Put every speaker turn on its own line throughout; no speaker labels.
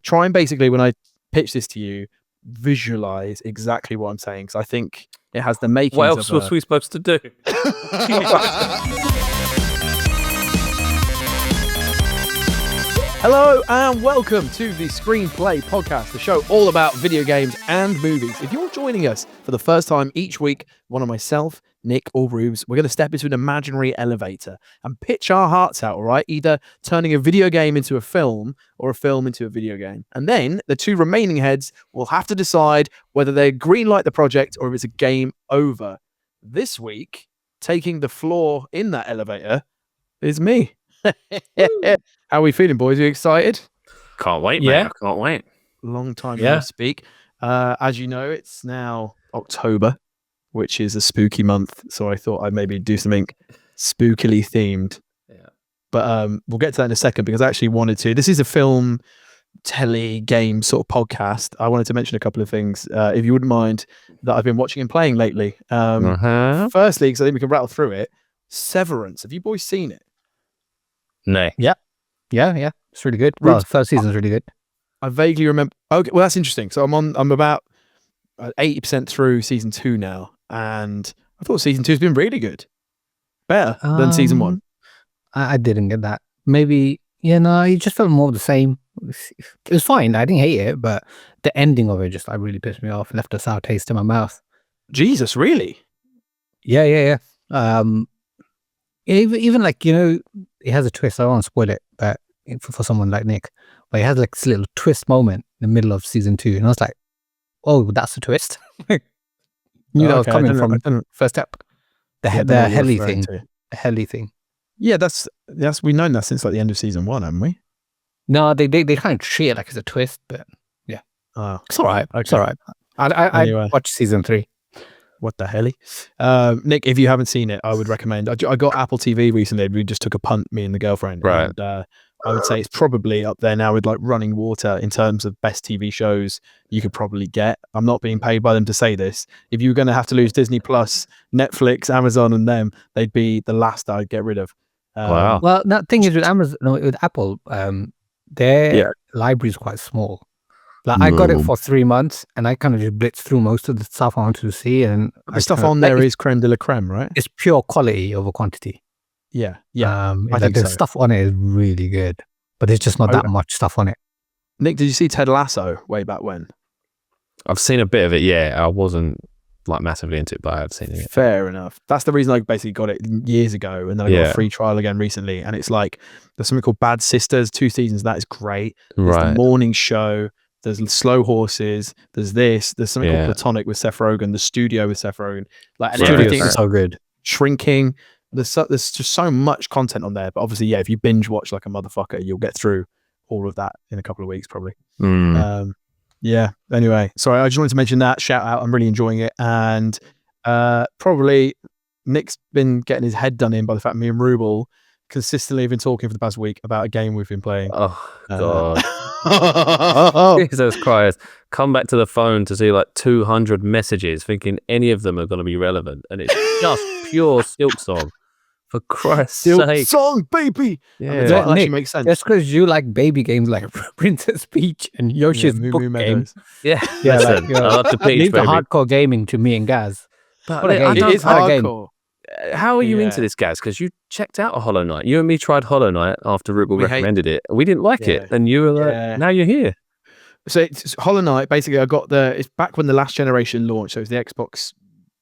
try and basically, when I pitch this to you, visualize exactly what I'm saying, because I think it has the makings.
What else was we supposed to do?
Hello and welcome to the Screenplay Podcast, the show all about video games and movies. If you're joining us for the first time each week, one of myself, Nick or Rubes, we're going to step into an imaginary elevator and pitch our hearts out, all right? Either turning a video game into a film or a film into a video game. And then the two remaining heads will have to decide whether they greenlight the project or if it's a game over. This week, taking the floor in that elevator is me. How are we feeling, boys? Are you excited?
Can't wait, mate. I can't wait.
Long time no speak. As you know, it's now October, which is a spooky month. So I thought I'd maybe do something spookily themed. Yeah. But we'll get to that in a second, because I actually wanted to. This is a film, telly, game sort of podcast. I wanted to mention a couple of things, if you wouldn't mind, that I've been watching and playing lately. Firstly, because I think we can rattle through it, Severance. Have you boys seen it?
No.
Yeah. It's really good. Well, the first season's really good.
I vaguely remember. Okay, well, that's interesting. So I'm about 80% through season 2 now, and I thought season 2's been really good, better than season 1.
I didn't get that. Maybe it just felt more of the same. It was fine. I didn't hate it, but the ending of it just really pissed me off. It left a sour taste in my mouth.
Jesus, really?
Yeah. Even like, it has a twist. I don't want to spoil it, but for someone like Nick, but it has like this little twist moment in the middle of season 2, and I was like, "Oh, that's a twist." That was coming from first step. The heli thing. The heli thing.
Yeah, that's we've known that since like the end of season 1, haven't we?
No, they kind of treat it like it's a twist, but yeah, it's all right. Okay. It's all right. I watched season 3.
What the hell? Nick, if you haven't seen it, I would recommend. I got Apple TV recently. We just took a punt, me and the girlfriend.
Right.
And, I would say it's probably up there now with like running water in terms of best TV shows you could probably get. I'm not being paid by them to say this. If you were going to have to lose Disney Plus, Netflix, Amazon, and them, they'd be the last I'd get rid of.
Wow.
Well, the thing is with with Apple, their library is quite small. Like I got it for 3 months, and I kind of just blitzed through most of the stuff I wanted to see, and
the stuff on there is creme de la creme, right?
It's pure quality over quantity.
Yeah.
I think the stuff on it is really good, but there's just not that much stuff on it.
Nick, did you see Ted Lasso way back when?
I've seen a bit of it. Yeah, I wasn't like massively into it, but I have seen it.
Fair enough. That's the reason I basically got it years ago, and then I got a free trial again recently. And it's like there's something called Bad Sisters, 2 seasons. That is great. There's the morning show. There's Slow Horses. There's this. There's something called Platonic with Seth Rogen. The Studio with Seth Rogen. Like, and everything
is so good.
Shrinking. There's just so much content on there. But obviously, if you binge watch like a motherfucker, you'll get through all of that in a couple of weeks probably. Anyway, sorry, I just wanted to mention that. Shout out. I'm really enjoying it. And probably Nick's been getting his head done in by the fact me and Rubel consistently have been talking for the past week about a game we've been playing.
Oh, God. Jesus Christ. Come back to the phone to see like 200 messages thinking any of them are going to be relevant. And it's just pure Silk Song. For Christ's sake.
Song, baby!
Yeah.
That actually makes sense.
Just because you like baby games like Princess Peach and Yoshi's Book Game.
Yeah. Listen, I love the Peach,
leave the hardcore gaming to me and Gaz.
But it is hardcore. How are you into this, Gaz? Because you checked out a Hollow Knight. You and me tried Hollow Knight after Rubel recommended it. We didn't like it. And you were like, now you're here.
So it's Hollow Knight, basically it's back when the last generation launched. So it was the Xbox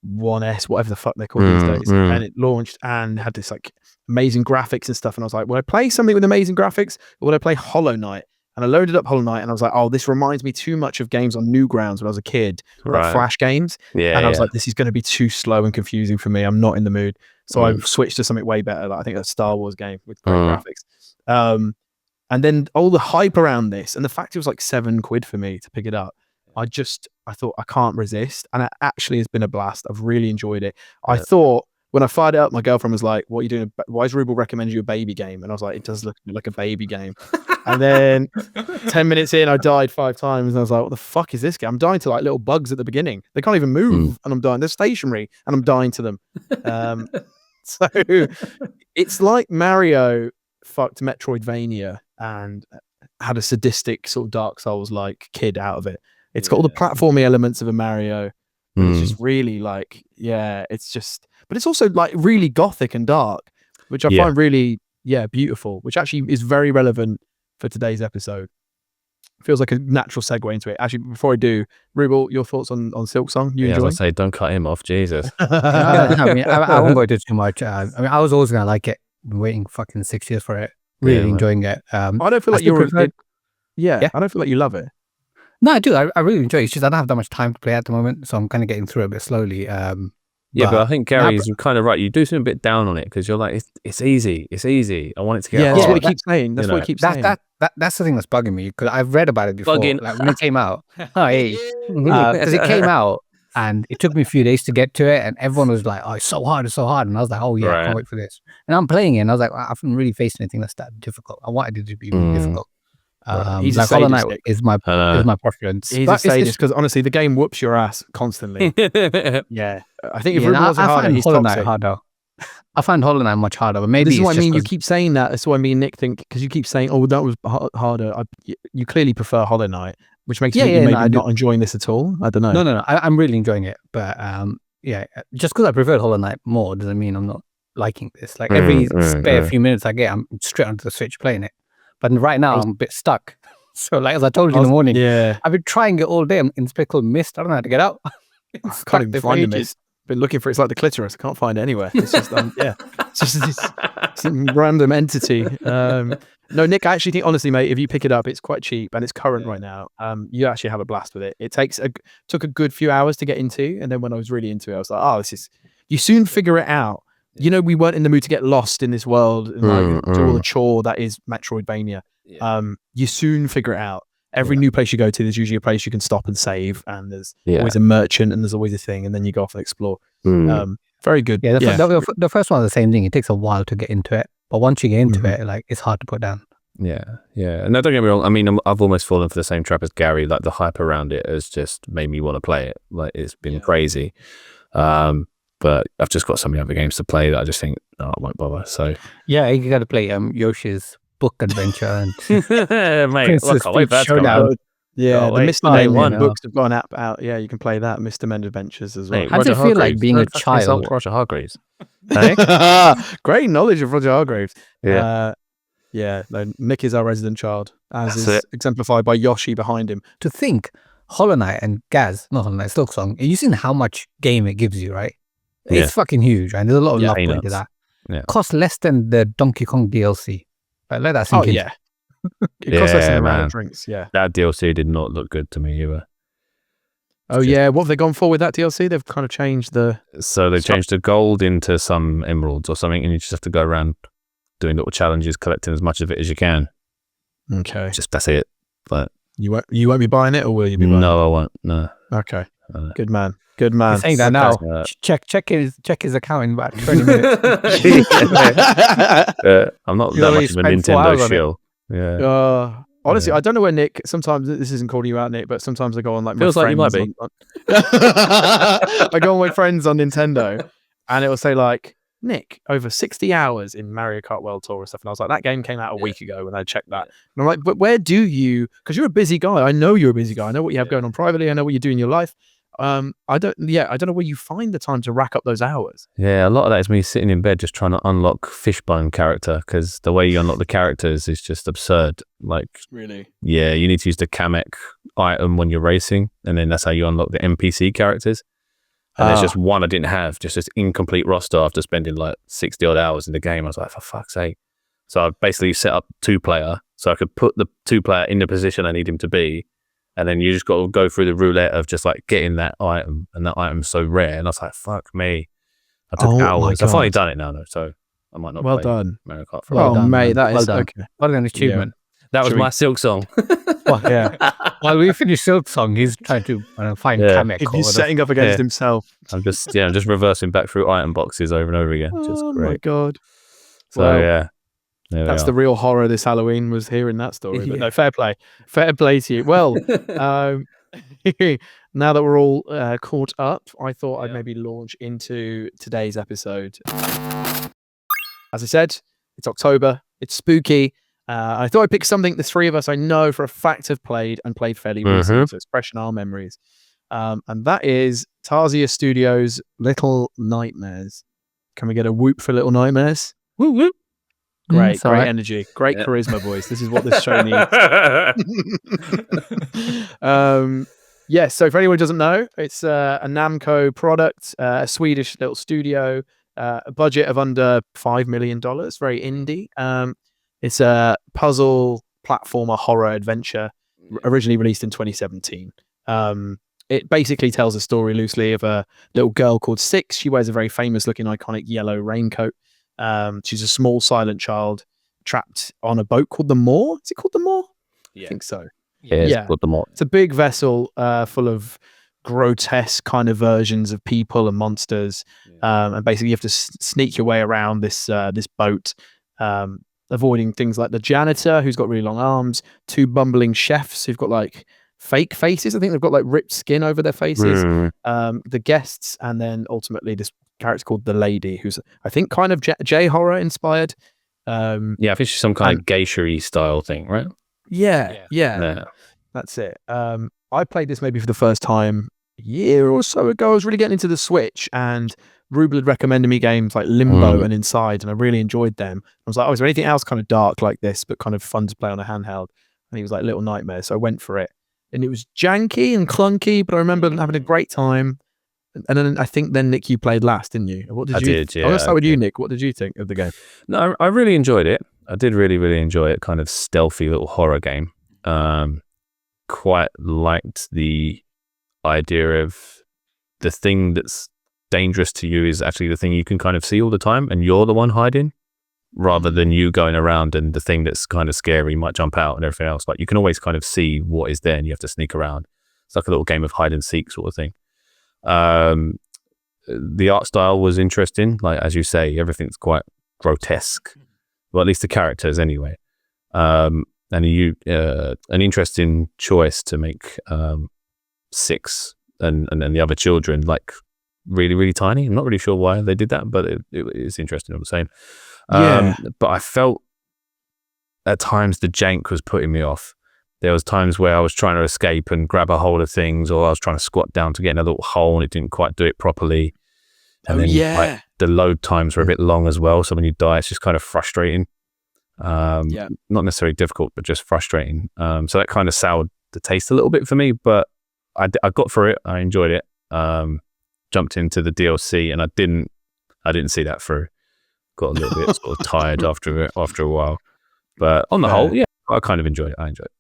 One S, whatever the fuck they're called these days. And it launched and had this like amazing graphics and stuff. And I was like, would I play something with amazing graphics or would I play Hollow Knight? And I loaded up Hollow Knight and I was like, oh, this reminds me too much of games on Newgrounds when I was a kid, like Flash games. And I was like, this is going to be too slow and confusing for me. I'm not in the mood. So I switched to something way better. Like I think a Star Wars game with great graphics. And then all the hype around this and the fact it was like £7 for me to pick it up. I thought I can't resist. And it actually has been a blast. I've really enjoyed it. I thought when I fired it up, my girlfriend was like, what are you doing? Why does Rubel recommend you a baby game? And I was like, it does look like a baby game. And then 10 minutes in, I died 5 times. And I was like, what the fuck is this game? I'm dying to like little bugs at the beginning. They can't even move. And I'm dying. They're stationary and I'm dying to them. So it's like Mario fucked Metroidvania and had a sadistic sort of Dark Souls like kid out of it. It's got all the platforming elements of a Mario, but it's just really like, it's just, but it's also like really gothic and dark, which I find really, beautiful, which actually is very relevant for today's episode. Feels like a natural segue into it. Actually, before I do, Rubel, your thoughts on Silksong? You enjoy?
As I say, don't cut him off, Jesus.
I mean, I won't go into too much. I mean, I was always gonna like it. Been waiting fucking 6 years for it. Really enjoying it.
I don't feel like you're. I don't feel like you love it.
No, I do. I really enjoy it. It's just I don't have that much time to play at the moment, so I'm kind of getting through it a bit slowly.
But I think Gary's kind of right. You do seem a bit down on it because you're like, it's easy. It's easy. I want it to get hard.
That's what he keeps saying. That's what he keeps saying.
That's the thing that's bugging me because I've read about it before. Like when it came out. Because it came out and it took me a few days to get to it, and everyone was like, "Oh, it's so hard, and I was like, "Oh yeah, I can't wait for this." And I'm playing it, and I was like, I haven't really faced anything that's that difficult. I wanted it to be really difficult.
He's
like Hollow Knight is my preference.
He's a sadist because honestly, the game whoops your ass constantly. I think if Ruben wasn't harder, he's
Hollow
toxic.
Knight harder. I find Hollow Knight much harder, but maybe
this is what I mean. You keep saying that. That's what I mean, Nick. Think because you keep saying, "Oh, that was harder." You clearly prefer Hollow Knight, which makes you think you maybe not enjoying this at all. I don't know.
No. I'm really enjoying it, but just because I preferred Hollow Knight more doesn't mean I'm not liking this. Like every spare few minutes I get, I'm straight onto the Switch playing it. But right now I'm a bit stuck. So like as I told you in the morning, I've been trying it all day. I'm in this place called Mist. I don't know how to get out.
I can't even find the Mist. Been looking for it's like the clitoris. I can't find it anywhere. It's just it's just this some random entity. No, Nick, I actually think honestly, mate, if you pick it up, it's quite cheap and it's current right now. You actually have a blast with it. It took a good few hours to get into, and then when I was really into it, I was like, oh, this is. You soon figure it out. You know, we weren't in the mood to get lost in this world and do all the chore that is Metroidvania. You soon figure it out. Every new place you go to, there's usually a place you can stop and save, and there's always a merchant, and there's always a thing, and then you go off and explore. Very good.
The first one is the same thing. It takes a while to get into it, but once you get into it, like it's hard to put down.
Yeah. And no, don't get me wrong. I mean, I've almost fallen for the same trap as Gary. Like the hype around it has just made me want to play it. Like it's been crazy. But I've just got so many other games to play that I just think, no, I won't bother. So
you got to play Yoshi's Book Adventure and
mate, I can't wait for that to come out.
Yeah, the Mr. Mend books have got an app out. Yeah, you can play that. Mr. Mend Adventures as well.
Mate, how does it feel like being a child?
Roger Hargreaves.
Great knowledge of Roger Hargreaves.
Yeah.
No, Nick is our resident child, as is exemplified by Yoshi behind him.
To think, Hollow Knight and Silksong, you've seen how much game it gives you, right? It's fucking huge, and there's a lot of love into that. Costs less than the Donkey Kong DLC. Let that sink in.
It costs less than a round of drinks. Yeah,
that DLC did not look good to me either.
What have they gone for with that DLC? They've kind of changed the.
So they changed the gold into some emeralds or something, and you just have to go around doing little challenges, collecting as much of it as you can.
Okay,
that's it. But
you won't be buying it, or will you be buying it?
No, I won't. No.
Okay. Good man. Good man.
You're saying that now. Check his account in about 20 minutes.
I'm not that much of a Nintendo shill.
Honestly, I don't know where Nick. Sometimes this isn't calling you out, Nick, but sometimes I go on like
feels like you might be.
I go on with friends on Nintendo, and it will say like Nick over 60 hours in Mario Kart World Tour and stuff, and I was like, that game came out a week ago when I checked that, and I'm like, but where do you? Because you're a busy guy. I know you're a busy guy. I know what you have going on privately. I know what you do in your life. I don't know where you find the time to rack up those hours.
Yeah, a lot of that is me sitting in bed just trying to unlock Fishbone character, because the way you unlock the characters is just absurd. Like,
really?
Yeah, you need to use the Kamek item when you're racing, and then that's how you unlock the NPC characters. And there's just one I didn't have, just this incomplete roster after spending like 60 odd hours in the game. I was like, for fuck's sake. So I basically set up 2-player so I could put the 2-player in the position I need him to be. And then you just got to go through the roulette of just like getting that item, and that item's so rare. And I was like, "Fuck me!" I took hours. I've finally done it now, though, so I might not.
Well
play
done,
Mario Kart.
Well done, mate. That is okay.
Well done, achievement.
That was my Silksong.
While we finish Silksong, he's trying to find Kamek.
He's setting up against himself.
I'm just reversing back through item boxes over and over again. Just great.
My god!
So
that's the real horror this Halloween, was hearing that story. But no, fair play to you. Well, now that we're all caught up, I thought I'd maybe launch into today's episode. As I said, it's October, it's spooky, I thought I'd pick something the three of us I know for a fact have played and played fairly recently, so it's fresh in our memories. And that is Tarsier Studios' Little Nightmares. Can we get a whoop for Little Nightmares?
Woo woo.
Great energy, great charisma, boys. This is what this show needs. Yes, so for anyone who doesn't know, it's a Namco product, a Swedish little studio, a budget of under $5 million, very indie. It's a puzzle platformer horror adventure, originally released in 2017. It basically tells a story loosely of a little girl called Six. She wears a very famous looking iconic yellow raincoat. She's a small silent child trapped on a boat called the Moor. Is it called the Moor?
Yeah.
I think so.
Yeah, it's called the Moor.
It's a big vessel full of grotesque kind of versions of people and monsters. And basically you have to sneak your way around this boat, avoiding things like the janitor, who's got really long arms, two bumbling chefs who've got like fake faces. I think they've got like ripped skin over their faces. The guests, and then ultimately this character called the Lady, who's I think kind of J-horror inspired.
I think she's some kind of geisha-y style thing, right?
Yeah. That's it. I played this maybe for the first time a year or so ago. I was really getting into the Switch, and Ruben had recommended me games like Limbo and Inside, and I really enjoyed them. I was like, is there anything else kind of dark like this, but kind of fun to play on a handheld? And he was like, Little Nightmares. So I went for it. And it was janky and clunky, but I remember having a great time. And then I think Nick, you played last, didn't you? What did
I
you?
did, yeah.
I'm going to start with you, Nick. What did you think of the game?
No, I really enjoyed it. I did really, really enjoy it. Kind of stealthy little horror game. Quite liked the idea of the thing that's dangerous to you is actually the thing you can kind of see all the time, and you're the one hiding, rather than you going around and the thing that's kind of scary might jump out and everything else. Like you can always kind of see what is there, and you have to sneak around. It's like a little game of hide and seek sort of thing. The art style was interesting. Like, as you say, everything's quite grotesque. Well, at least the characters anyway. And an interesting choice to make Six and the other children like really, really tiny. I'm not really sure why they did that, but it's interesting all the same. But I felt at times the jank was putting me off. There was times where I was trying to escape and grab a hold of things, or I was trying to squat down to get in a little hole and it didn't quite do it properly. And like, the load times were a bit long as well. So when you die, it's just kind of frustrating. Not necessarily difficult, but just frustrating. So that kind of soured the taste a little bit for me, but I got through it. I enjoyed it. Jumped into the DLC, and I didn't see that through. Got a little bit sort of tired after a while. But on the whole, I kind of enjoyed it. I enjoyed it.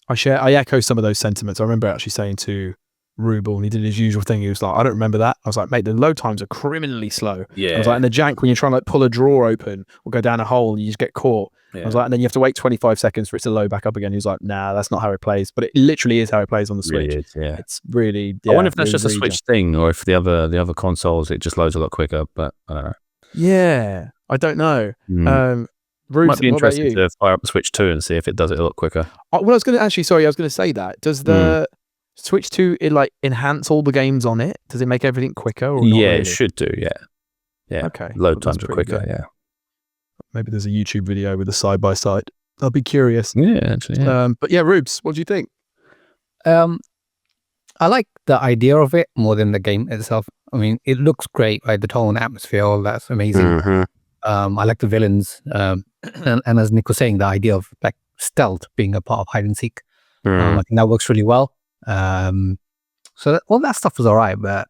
I echo some of those sentiments. I remember actually saying to Rubel, and he did his usual thing. He was like, I don't remember that. I was like, mate, the load times are criminally slow. I was like, and the jank when you're trying to like pull a drawer open or go down a hole and you just get caught. I was like, and then you have to wait 25 seconds for it to load back up again. He was like, nah, that's not how it plays. But it literally is how it plays on the Switch.
Really is, yeah.
It's really.
I wonder if that's just a Switch thing, or if the other consoles it just loads a lot quicker. But I don't know.
Yeah, I don't know. Rubes,
might be interesting to fire up the Switch 2 and see if it does it a lot quicker.
Well, I was going to say that. Does the Switch 2 enhance all the games on it? Does it make everything quicker? Or not really?
It should do. Yeah.
Okay.
Load times are quicker.
Good.
Yeah.
Maybe there's a YouTube video with a side by side. I'll be curious.
Yeah, actually. Yeah.
But yeah, Rubes, what do you think?
I like the idea of it more than the game itself. I mean, it looks great, right? The tone, atmosphere, all that's amazing. I like the villains, and as Nick was saying, the idea of like stealth being a part of hide and seek. I think that works really well. So all that stuff was alright, but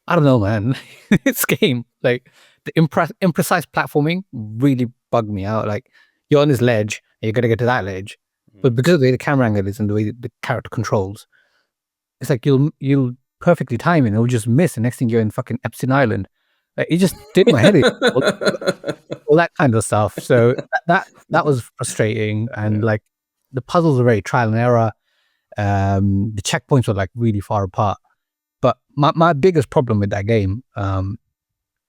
I don't know, man. This game, like the imprecise platforming, really bugged me out. Like you're on this ledge, and you're gonna get to that ledge, but because of the way the camera angle is and the way the character controls, it's like you'll perfectly time it, and it'll just miss. And next thing you're in fucking Epstein Island. It just did my head in. All that kind of stuff. So that was frustrating, and like the puzzles are very trial and error. The checkpoints were like really far apart. But my biggest problem with that game, and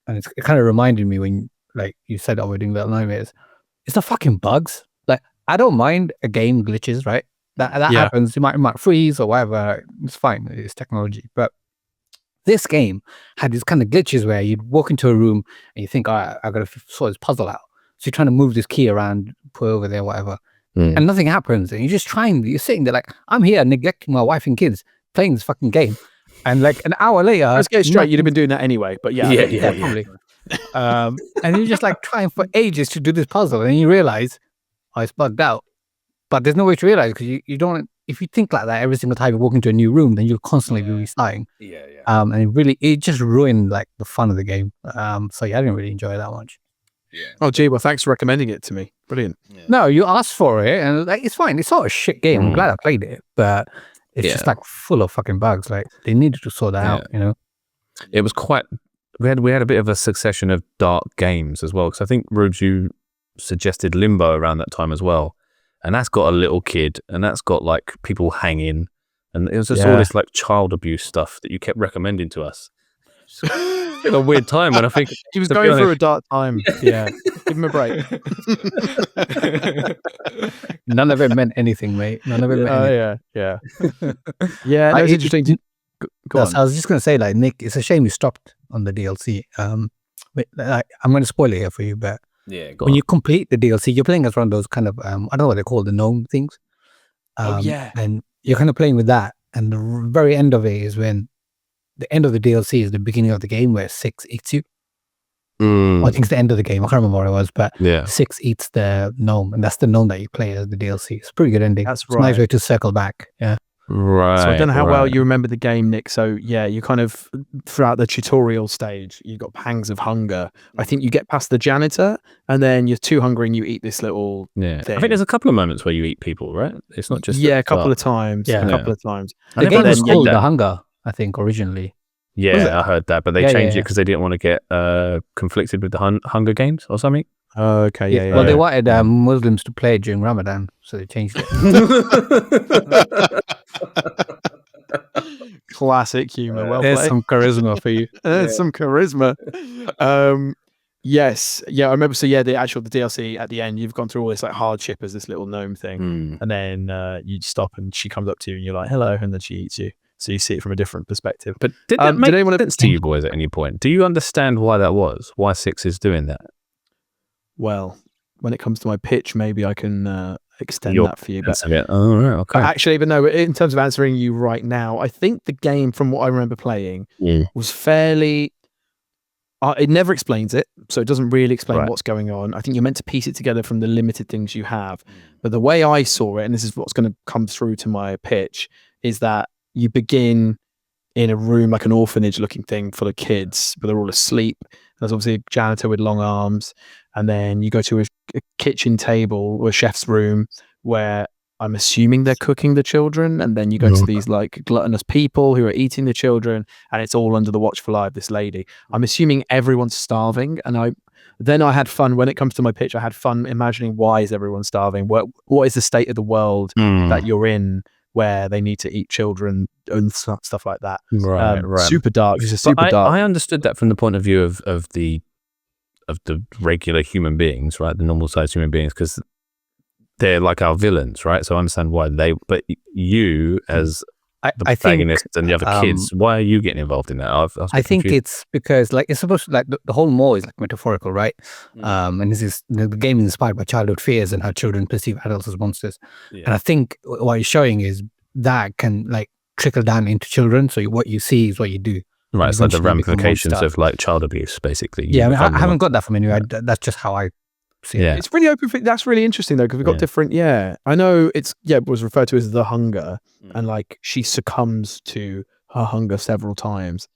it kind of reminded me when like you said, we're doing Little Nightmares, it's the fucking bugs. Like I don't mind a game glitches, right? That happens. It might freeze or whatever. It's fine. It's technology, but this game had these kind of glitches where you'd walk into a room and you think, all right, I've got to sort this puzzle out. So you're trying to move this key around, put over there, whatever. And nothing happens. And you're sitting there like, I'm here neglecting my wife and kids, playing this fucking game. And like an hour later,
Let's get it straight. You'd have been doing that anyway, but yeah,
probably. And you're just like trying for ages to do this puzzle, and you realize, oh, it's bugged out. But there's no way to realize because you don't. If you think like that every single time you walk into a new room, then you'll constantly be restarting. And it just ruined like the fun of the game. So yeah, I didn't really enjoy it that much.
Yeah.
Oh, gee, well, thanks for recommending it to me. Brilliant.
Yeah.
No, you asked for it, and like it's fine. It's not a shit game. I'm glad I played it, but it's just like full of fucking bugs. Like they needed to sort that out, you know.
It was quite. We had a bit of a succession of dark games as well, because I think Rubes, you suggested Limbo around that time as well, and that's got a little kid, and that's got like people hanging, and it was just all this like child abuse stuff that you kept recommending to us. It's been a weird time when I think
he was going through a dark time. Yeah, give him a break.
None of it meant anything, mate. None of it meant anything.
Yeah. That was interesting. Go on.
I was just going to say, like, Nick, it's a shame you stopped on the DLC. Like, I'm going to spoil it here for you, but when you complete the DLC, you're playing as one of those kind of, I don't know what they're called, the gnome things. And you're kind of playing with that. And the very end of it is when the end of the DLC is the beginning of the game where 6 eats you. I think it's the end of the game. I can't remember what it was, but 6 eats the gnome, and that's the gnome that you play as the DLC. It's a pretty good ending.
That's
It's a nice way to circle back. Yeah.
Right.
So I don't know how well you remember the game, Nick. So yeah, you kind of throughout the tutorial stage, you got pangs of hunger. I think you get past the janitor, and then you're too hungry and you eat this little thing.
I think there's a couple of moments where you eat people, right? It's not just
a couple of times.
Yeah.
A couple of times.
The game was called The Hunger, I think, originally.
Yeah, I heard that, but they changed it because they didn't want to get conflicted with the Hunger Games or something.
Okay,
Well, they wanted Muslims to play it during Ramadan, so they changed it.
Classic humor. Well
There's
played.
some charisma for you.
There's some charisma. Yes. Yeah, I remember. So yeah, the DLC at the end, you've gone through all this like hardship as this little gnome thing. And then you stop and she comes up to you and you're like, hello. And then she eats you. So you see it from a different perspective.
But did that make sense to you boys at any point? Do you understand why that was? Why 6 is doing that?
Well, when it comes to my pitch, maybe I can extend that for you. But,
oh, right, okay.
But actually, but no, in terms of answering you right now, I think the game, from what I remember playing, was fairly... it never explains it, so it doesn't really explain what's going on. I think you're meant to piece it together from the limited things you have. But the way I saw it, and this is what's going to come through to my pitch, is that you begin in a room like an orphanage looking thing full of kids, but they're all asleep. There's obviously a janitor with long arms. And then you go to a kitchen table or a chef's room where I'm assuming they're cooking the children. And then you go to these like gluttonous people who are eating the children, and it's all under the watchful eye of this lady. I'm assuming everyone's starving. And I had fun when it comes to my pitch. I had fun imagining, why is everyone starving? What is the state of the world that you're in, where they need to eat children and stuff like that. Right. Super dark. It's super dark.
I understood that from the point of view of the regular human beings, right? The normal sized human beings, because they're like our villains, right? So I understand why but you as the protagonists and the other kids, why are you getting involved in that?
I think it's because like it's supposed to, like the whole mall is like metaphorical, right? And this is the game is inspired by childhood fears and how children perceive adults as monsters. And I think what you're showing is that can like trickle down into children. So what you see is what you do.
Right, it's like the ramifications of like child abuse, basically.
Yeah, I mean, I haven't got that from anywhere. That's just how I see it.
It's really open. That's really interesting though, because we've got different. Yeah, I know it was referred to as the hunger, and like she succumbs to her hunger several times,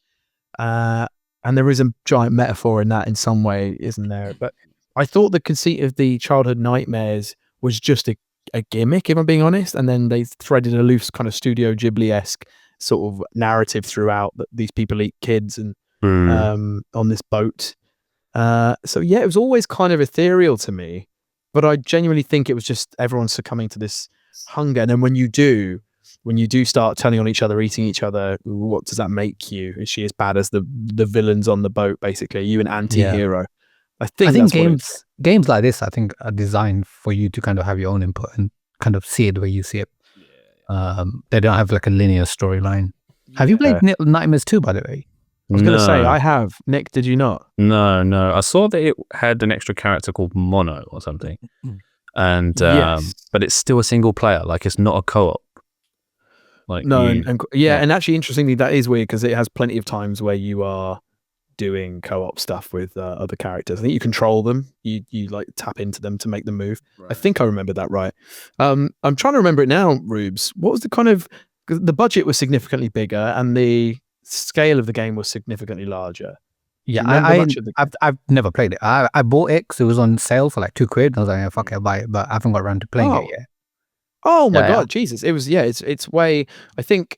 and there is a giant metaphor in that in some way, isn't there? But I thought the conceit of the childhood nightmares was just a gimmick, if I'm being honest, and then they threaded a loose kind of Studio Ghibli-esque sort of narrative throughout that these people eat kids and on this boat. So yeah, it was always kind of ethereal to me, but I genuinely think it was just everyone succumbing to this hunger. And then when you do start turning on each other, eating each other, what does that make you? Is she as bad as the villains on the boat? Basically, are you an anti-hero? I think
games like this, I think, are designed for you to kind of have your own input and kind of see it the way you see it. They don't have like a linear storyline. Have you played Nightmares 2, by the way?
I was going to say, I have. Nick, did you not?
No. I saw that it had an extra character called Mono or something. And
Yes.
but it's still a single player. Like, it's not a co-op. Like,
No, and actually, interestingly, that is weird because it has plenty of times where you are doing co-op stuff with other characters. I think you control them. You like tap into them to make them move. Right. I think I remember that right. I'm trying to remember it now, Rubes. What was the kind of... The budget was significantly bigger and the scale of the game was significantly larger.
Yeah, I've never played it. I bought it because it was on sale for like £2. I was like, yeah, fuck it, I'll buy it. But I haven't got around to playing it yet.
Oh my God, Jesus. It was, it's way... I think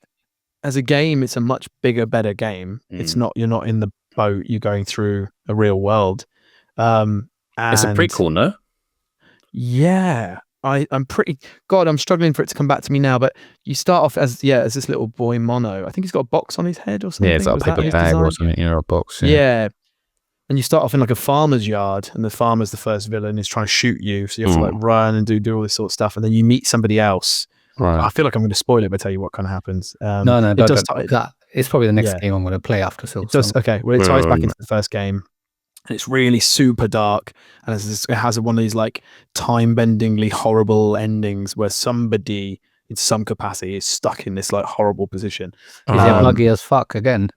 as a game, it's a much bigger, better game. It's not... You're not in the boat, you're going through a real world. And
it's a prequel, no?
Yeah. I'm pretty... God, I'm struggling for it to come back to me now, but you start off as this little boy Mono. I think he's got a box on his head or something.
Yeah, it's like a paper bag or something, a box.
Yeah. And you start off in like a farmer's yard, and the farmer's the first villain, is trying to shoot you, so you have to like run and do all this sort of stuff, and then you meet somebody else. Right. I feel like I'm going to spoil it, but tell you what kind of happens.
No, it's probably the next game I'm going to play after. So
okay. Well, it ties back into the first game. And it's really super dark, and it has one of these like time-bendingly horrible endings where somebody in some capacity is stuck in this like horrible position.
Is it buggy as fuck again?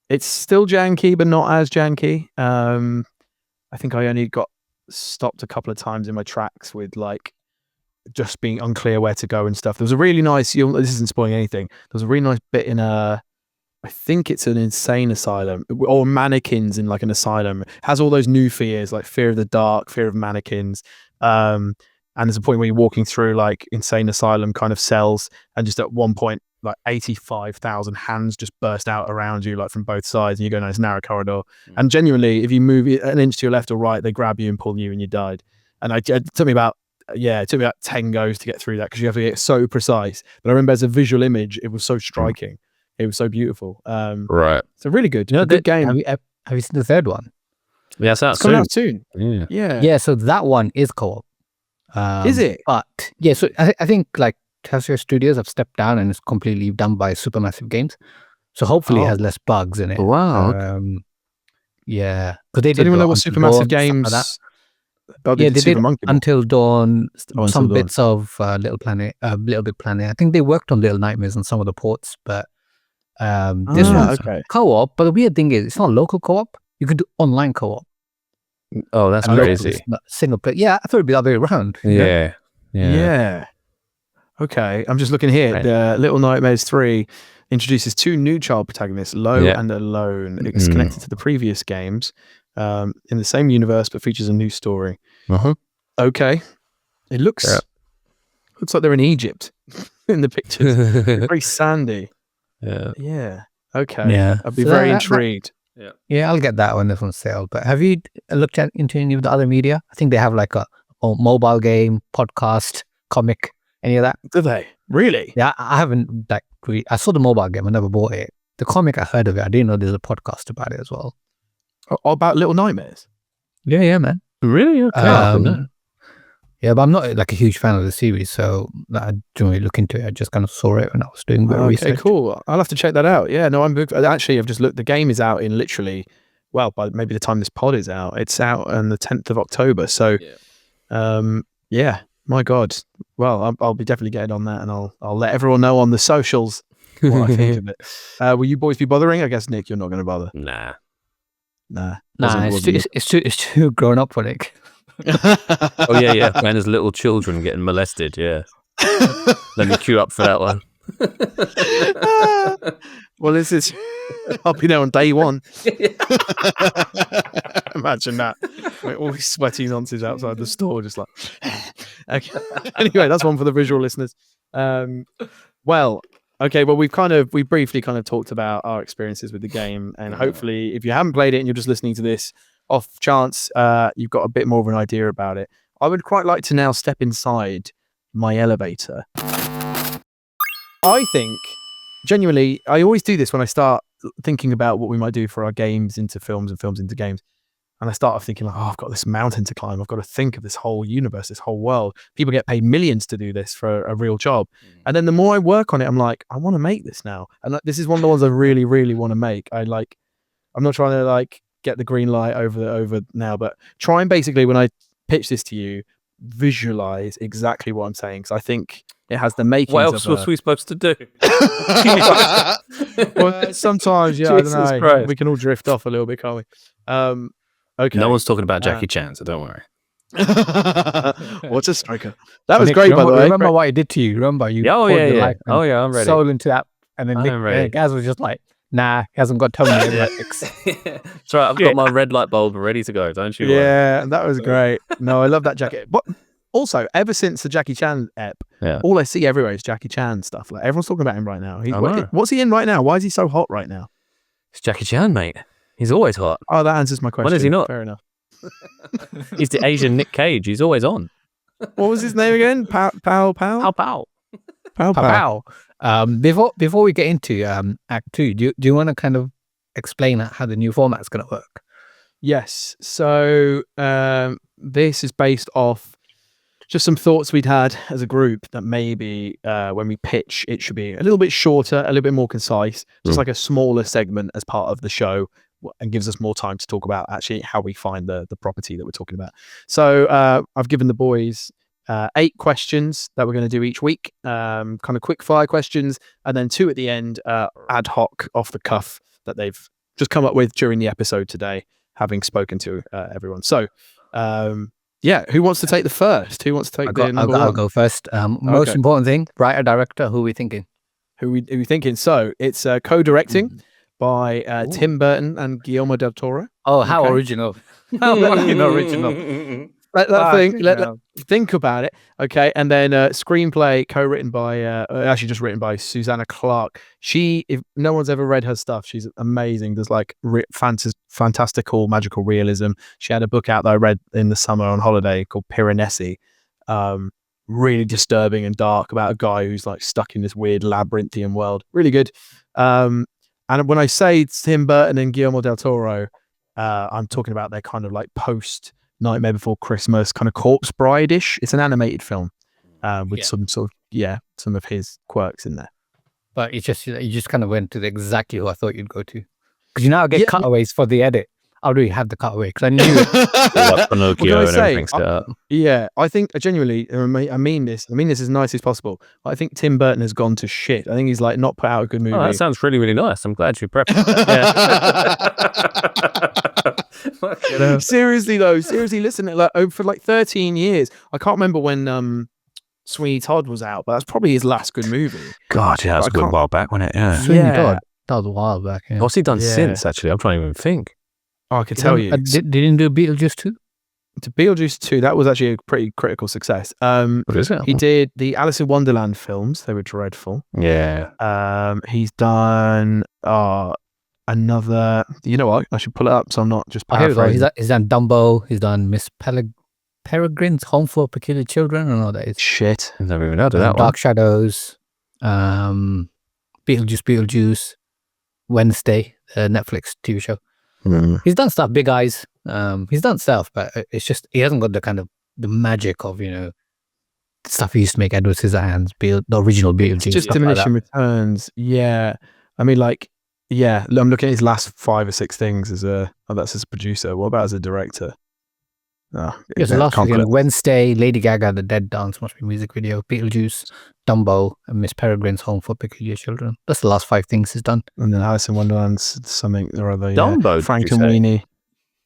It's still janky, but not as janky. I think I only got stopped a couple of times in my tracks with like just being unclear where to go and stuff. There was a really nice... this isn't spoiling anything. There was a really nice bit in I think it's an insane asylum or mannequins in like an asylum. It has all those new fears like fear of the dark, fear of mannequins. And there's a point where you're walking through like insane asylum kind of cells, and just at one point like 85,000 hands just burst out around you like from both sides, and you go down this narrow corridor. And genuinely, if you move an inch to your left or right, they grab you and pull you and you died. And it took me about 10 goes to get through that because you have to get so precise. But I remember as a visual image, it was so striking. It was so beautiful.
Right.
It's a really good, good game.
Have you seen the third one?
Yeah, it's
coming out soon.
Yeah. So that one is co-op.
Is it?
But yeah, so I think like Telstra Studios have stepped down and it's completely done by Supermassive Games. So hopefully it has less bugs in it.
Wow.
Yeah. Because they
did. Anyone know what Supermassive Games?
They did Until Dawn, some bits of Little Big Planet. I think they worked on Little Nightmares and some of the ports, but this one's co-op. But the weird thing is, it's not local co-op. You can do online co-op.
Oh, that's crazy.
Single player. Yeah, I thought it'd be the other way around.
Yeah. Okay, I'm just looking here. The Little Nightmares 3 introduces 2 new child protagonists, Low and Alone. It's connected to the previous games. In the same universe, but features a new story. Okay, it looks like they're in Egypt in the pictures. Very sandy. Yeah. Okay. Yeah. I'd be very intrigued.
Yeah, I'll get that when this one's sale. But have you looked into any of the other media? I think they have like a mobile game, podcast, comic, any of that.
Do they really?
Yeah, I haven't I saw the mobile game. I never bought it. The comic, I heard of it. I didn't know there's a podcast about it as well.
About Little Nightmares?
Yeah, man.
Really? Okay.
Yeah, but I'm not like a huge fan of the series, so I didn't really look into it. I just kind of saw it when I was doing a bit of research. Okay,
cool. I'll have to check that out. Yeah, no, I've just looked. The game is out in literally, by maybe the time this pod is out, it's out on the 10th of October. So, my God. Well, I'll be definitely getting on that, and I'll let everyone know on the socials what I think of it. Will you boys be bothering? I guess, Nick, you're not going to bother.
Nah.
It's too grown up for Nick.
Oh yeah, when there's little children getting molested, let me queue up for that one.
Well, this is I'll be there on day one. Imagine that. We're all sweaty nonsense outside the store, just like okay. Anyway, that's one for the visual listeners. Okay, well, we briefly kind of talked about our experiences with the game, and hopefully if you haven't played it and you're just listening to this off chance, you've got a bit more of an idea about it. I would quite like to now step inside my elevator. I think, genuinely, I always do this when I start thinking about what we might do for our games into films and films into games. And I start off thinking like, I've got this mountain to climb. I've got to think of this whole universe, this whole world. People get paid millions to do this for a real job. And then the more I work on it, I'm like, I want to make this now. And this is one of the ones I really, really want to make. I'm not trying to like get the green light over now, but try and basically when I pitch this to you, visualize exactly what I'm saying, because I think it has the makings.
What else was we supposed to do?
Well, sometimes, yeah, I don't
Jesus
know.
Christ.
We can all drift off a little bit, can't we? Okay.
No one's talking about Jackie Chan, so don't worry.
What's a striker? That was
Nick,
great, by the way.
Remember what he did to you? Remember you?
Oh,
poured
yeah,
your
yeah.
life and
Oh, yeah, I'm ready.
soul into that, and then
I'm ready.
Nick, Gaz was just like, "Nah, he hasn't got Tony."
That's right. I've got my red light bulb ready to go. Don't you worry.
Yeah, that was great. No, I love that jacket. But also, ever since the Jackie Chan ep, all I see everywhere is Jackie Chan stuff. Like everyone's talking about him right now. What's he in right now? Why is he so hot right now?
It's Jackie Chan, mate. He's always hot.
Oh, that answers my question.
When is he not?
Fair enough.
He's the Asian Nick Cage. He's always on.
What was his name again? Pow.
Pow pow.
Before we get into Act 2, do you want to kind of explain how the new format's going to work?
Yes. So this is based off just some thoughts we'd had as a group that maybe when we pitch, it should be a little bit shorter, a little bit more concise, just like a smaller segment as part of the show, and gives us more time to talk about actually how we find the property that we're talking about. So I've given the boys 8 questions that we're going to do each week, kind of quick fire questions, and then 2 at the end, ad hoc, off the cuff, that they've just come up with during the episode today, having spoken to everyone. So yeah, who wants to take the first? Who wants to take the number one?
I'll go first. Most important thing, writer, director, who are we thinking?
Who we thinking? So it's co-directing by Tim Burton and Guillermo del Toro.
Oh, how original. How original.
Think about it. Okay. And then screenplay co-written by, actually just written by Susanna Clarke. If no one's ever read her stuff, she's amazing. There's like fantastical magical realism. She had a book out that I read in the summer on holiday called Piranesi. Really disturbing and dark, about a guy who's like stuck in this weird labyrinthian world. Really good. And when I say Tim Burton and Guillermo del Toro, I'm talking about their kind of like post Nightmare Before Christmas, kind of Corpse Bride-ish. It's an animated film with some sort of some of his quirks in there.
But you just kind of went to exactly who I thought you'd go to, because you now get cutaways for the edit. I already had the cutaway because I knew it.
Pinocchio and everything set up.
Yeah, I think genuinely, I mean this as nice as possible. I think Tim Burton has gone to shit. I think he's like not put out a good movie.
Oh, that sounds really, really nice. I'm glad you prepped.
Seriously, listen, like for like 13 years, I can't remember when Sweeney Todd was out, but that's probably his last good movie.
God, yeah, that's a good while back, wasn't it? Yeah.
Sweeney Todd, that was a while back. Yeah.
What's he done since? Actually, I'm trying to even think.
Oh, I could tell you.
Didn't do Beetlejuice 2?
To Beetlejuice 2, that was actually a pretty critical success.
What is it?
He did the Alice in Wonderland films. They were dreadful.
Yeah.
He's done another. You know what? I should pull it up so I'm not just paraphrasing.
He's done Dumbo. He's done Miss Peregrine's Home for Peculiar Children. I don't know what that is.
Shit.
I've never even heard of that one.
Dark Shadows. Beetlejuice. Wednesday, Netflix TV show. He's done stuff, Big Eyes. He's done stuff, but it's just he hasn't got the kind of the magic of stuff he used to make. Edward Scissorhands, the original Beetlejuice.
It's just diminishing returns. Yeah, I mean, like, yeah. I'm looking at his last 5 or 6 things that's as a producer. What about as a director? Oh,
the last Wednesday, Lady Gaga, The Dead Dance must be music video. Beetlejuice, Dumbo, and Miss Peregrine's Home for Peculiar Children. That's the last 5 things he's done.
And then Alice in Wonderland's something or other.
Dumbo,
Frankenweenie.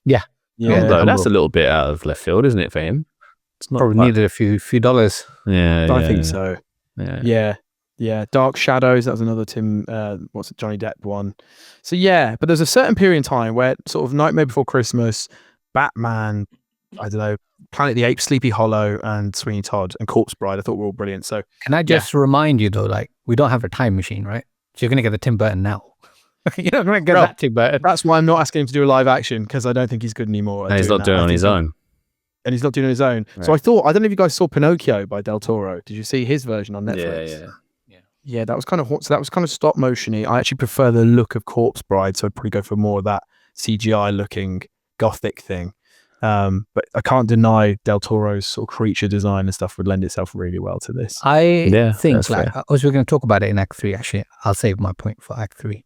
Yeah.
Dumbo. That's a little bit out of left field, isn't it, for him?
It's not probably needed a few dollars.
Yeah,
I think so. Yeah. Dark Shadows. That was another Johnny Depp one. So yeah, but there's a certain period in time where sort of Nightmare Before Christmas, Batman, I don't know, Planet of the Apes, Sleepy Hollow, and Sweeney Todd and Corpse Bride, I thought were all brilliant. So
can I just remind you though, like, we don't have a time machine, right? So you're gonna get the Tim Burton now. You're not gonna get that Tim Burton.
That's why I'm not asking him to do a live action, because I don't think he's good anymore.
And he's not doing it on his own.
And he's not doing it on his own. Right. So I don't know if you guys saw Pinocchio by Del Toro. Did you see his version on Netflix? Yeah, that was kind of stop motion-y. I actually prefer the look of Corpse Bride, so I'd probably go for more of that CGI looking gothic thing. But I can't deny Del Toro's sort of creature design and stuff would lend itself really well to this.
I think, like, as we're going to talk about it in Act 3, actually, I'll save my point for Act 3.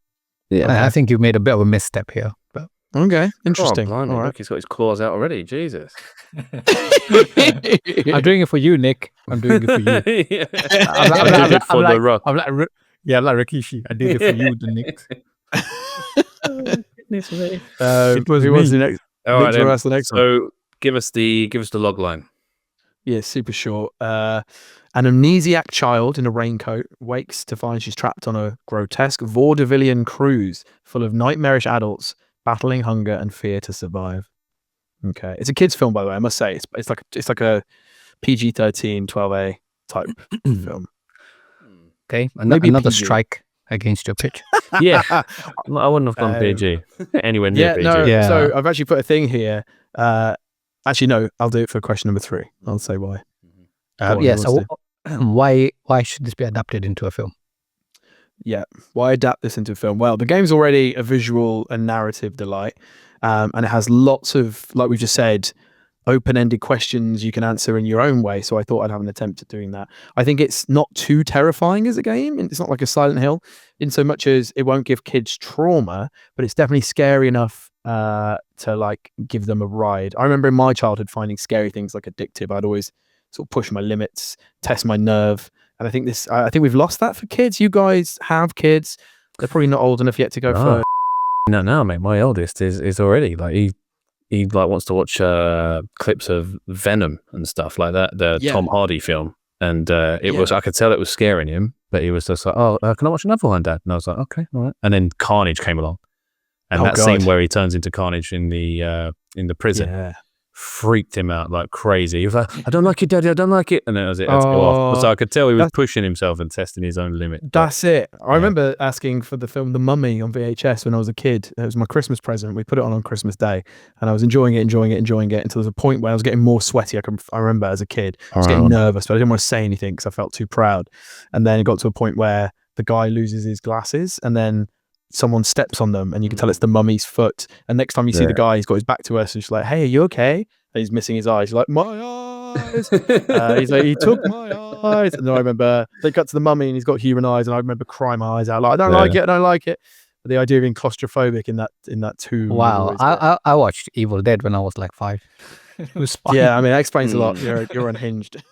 Yeah, I think you've made a bit of a misstep here. But
Okay, interesting.
Blimey,
All right.
look, he's got his claws out already. Jesus.
I'm doing it for you, Nick. I'm doing it for you.
Yeah.
I'm like,
I did it for The Rock.
I'm like Rikishi. I did it for you, the Nick.
Goodness me.
Who wants the next?
All right,
Victor, ask the next one.
so give us the log line.
Yeah, super short. An amnesiac child in a raincoat wakes to find she's trapped on a grotesque vaudevillian cruise full of nightmarish adults battling hunger and fear to survive. Okay, it's a kids' film, by the way. I must say, it's like a PG-13, 12A type film.
Okay,
Maybe
another
PG.
strike against your pitch.
Yeah, I wouldn't have gone PG. Anywhere near PG.
No.
Yeah.
So I've actually put a thing here. Actually, no. I'll do it for question number 3. I'll say why. Go on,
Yeah.
who
So
wants
why should this be adapted into a film?
Yeah, why adapt this into a film? Well, the game's already a visual and narrative delight, and it has lots of, like we've just said, open-ended questions you can answer in your own way. So I thought I'd have an attempt at doing that. I think it's not too terrifying as a game, and it's not like a Silent Hill in so much as it won't give kids trauma, but it's definitely scary enough to like give them a ride. I remember in my childhood finding scary things like addictive. I'd always sort of push my limits, test my nerve. And I think I think we've lost that for kids. You guys have kids. They're probably not old enough yet to go further.
No, mate. My eldest is already like he like wants to watch clips of Venom and stuff like that, the Tom Hardy film. And it was, I could tell it was scaring him, but he was just like, "Oh, can I watch another one, Dad?" And I was like, "Okay, all right." And then Carnage came along, and that scene where he turns into Carnage in the prison freaked him out like crazy. He was like, "I don't like it, Daddy. I don't like it." And then I was it. Let's go off. So I could tell he was pushing himself and testing his own limit.
That's it. I remember asking for the film The Mummy on VHS when I was a kid. It was my Christmas present. We put it on Christmas Day, and I was enjoying it until there was a point where I was getting more sweaty. I remember as a kid, I was getting nervous, but I didn't want to say anything because I felt too proud. And then it got to a point where the guy loses his glasses, and then someone steps on them, and you can tell it's the mummy's foot. And next time you see the guy, he's got his back to us, and she's like, "Hey, are you okay?" And he's missing his eyes. He's like, "My eyes." He's like, "He took my eyes." And then I remember they cut to the mummy, and he's got human eyes, and I remember crying my eyes out, like, I don't like it. But the idea of being claustrophobic in that tomb.
Wow, I watched Evil Dead when I was like 5. It was fun.
Yeah, I mean, that explains a lot. You're unhinged.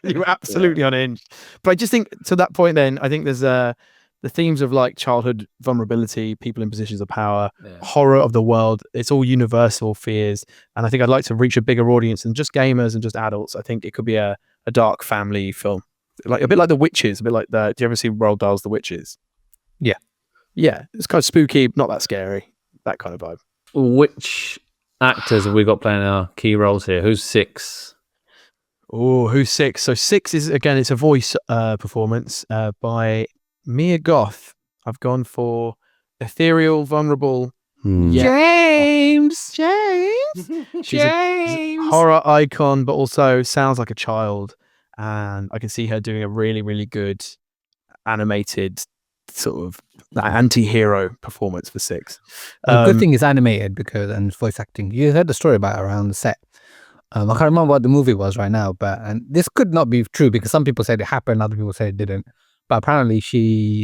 You're absolutely unhinged. But I just think to that point, then I think there's the themes of like childhood vulnerability, people in positions of power, horror of the world. It's all universal fears, and I think I'd like to reach a bigger audience than just gamers and just adults. I think it could be a dark family film, like a bit like The Witches, a bit like do you ever see Roald Dahl's The Witches? Yeah, it's kind of spooky, not that scary, that kind of vibe.
Which actors have we got playing our key roles here? Who's 6?
Oh, who's 6? So 6 is, again, it's a voice performance by Mia Goth. I've gone for ethereal, vulnerable.
James.
She's a horror icon, but also sounds like a child. And I can see her doing a really, really good animated sort of anti-hero performance for 6.
The good thing is animated and voice acting. You heard the story about it around the set. I can't remember what the movie was right now, and this could not be true because some people said it happened, other people said it didn't. But apparently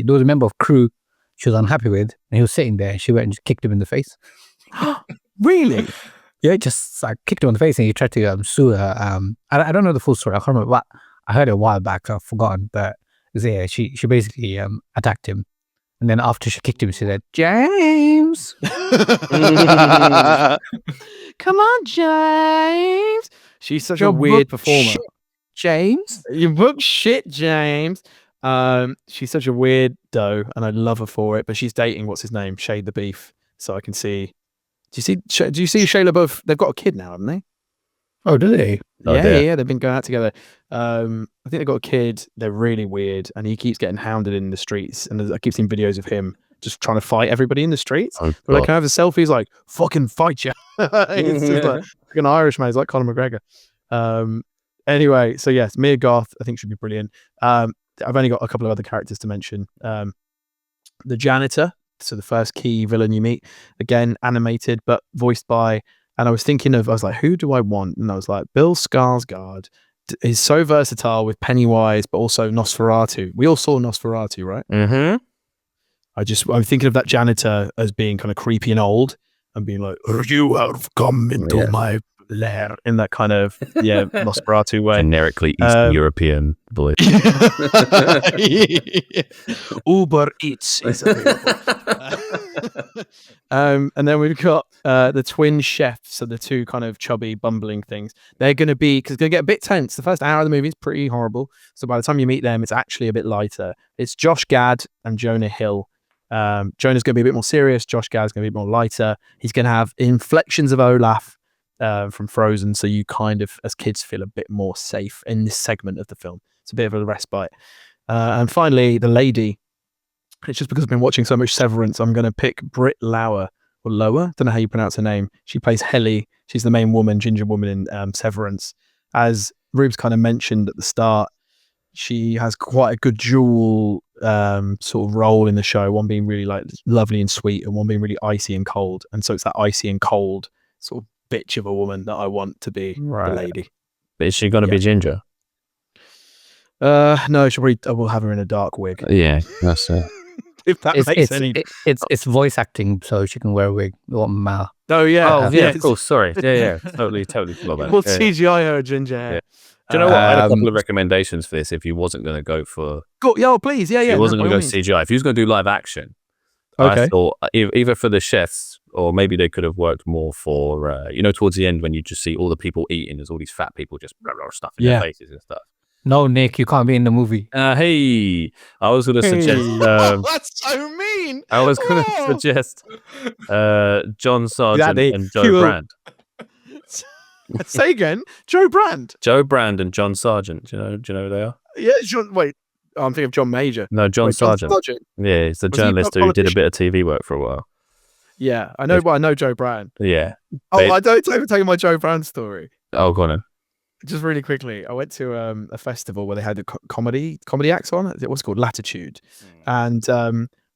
there was a member of crew she was unhappy with, and he was sitting there, and she went and just kicked him in the face.
Really?
Yeah, just like kicked him in the face, and he tried to sue her. I don't know the full story. I can't remember. But I heard it a while back. I've forgotten. But yeah, she basically attacked him, and then after she kicked him, she said, "James,
come on, James." She's such a weird performer.
James,
You book shit, James. She's such a weirdo, and I love her for it. But she's dating what's his name, Shade the Beef. So I can see. Do you see Shia LaBeouf? They've got a kid now, haven't they?
Oh, do they?
Yeah. They've been going out together. I think they've got a kid. They're really weird, and he keeps getting hounded in the streets. And I keep seeing videos of him just trying to fight everybody in the streets. But like, can I have a selfie? He's like, "Fucking fight you!" It's just like an Irishman. He's like Conor McGregor. Anyway, so yes, Mia Goth I think should be brilliant. I've only got a couple of other characters to mention. The Janitor, so the first key villain you meet, again animated but voiced by. And I was like, who do I want? And I was like, Bill Skarsgård is so versatile with Pennywise, but also Nosferatu. We all saw Nosferatu, right?
Mm-hmm.
I'm thinking of that Janitor as being kind of creepy and old, and being like, "You have come into my lair," in that kind of Nosferatu way.
Generically Eastern European voice.
Uber Eats is available. And then we've got the twin chefs, so the two kind of chubby, bumbling things. They're going to be, because it's going to get a bit tense. The first hour of the movie is pretty horrible. So by the time you meet them, it's actually a bit lighter. It's Josh Gad and Jonah Hill. Jonah's going to be a bit more serious. Josh Gad's going to be a bit more lighter. He's going to have inflections of Olaf from Frozen, so you kind of, as kids, feel a bit more safe in this segment of the film. It's a bit of a respite. And finally, the lady. It's just because I've been watching so much Severance, I'm going to pick Britt Lower, or Lower, don't know how you pronounce her name. She plays Helly. She's the main woman, ginger woman in Severance. As Rubes kind of mentioned at the start, she has quite a good dual sort of role in the show, one being really like lovely and sweet, and one being really icy and cold. And so it's that icy and cold sort of bitch of a woman that I want to be the lady.
But is she going to be ginger?
No, we'll have her in a dark wig.
Yeah, that's it.
If that makes any...
It's voice acting, so she can wear a wig.
Oh, yeah.
Oh, yeah, of course. Sorry. Yeah. Totally forgot about it.
We'll CGI her ginger hair.
Yeah. Do you know what? I had a couple of recommendations for this if you wasn't going to go for...
Please. Yeah.
If you wasn't going to go CGI. If you was going to do live action, I thought either for the chefs, or maybe they could have worked more for, towards the end when you just see all the people eating, there's all these fat people just stuff in their faces and stuff.
No, Nick, you can't be in the movie.
Hey, I was going to suggest...
that's so mean!
I was going to suggest John Sargent and Joe Brand.
Say again? Joe Brand?
Joe Brand and John Sargent. Do you know who they are?
Yeah, I'm thinking of John Major.
No, John Sargent. Yeah, he's the journalist who did a bit of TV work for a while.
Yeah, I know, but I know Joe Brand.
Yeah.
I don't tell you my Joe Brand story.
Oh, go on then.
Just really quickly, I went to a festival where they had the comedy acts on. What's it called? Latitude. And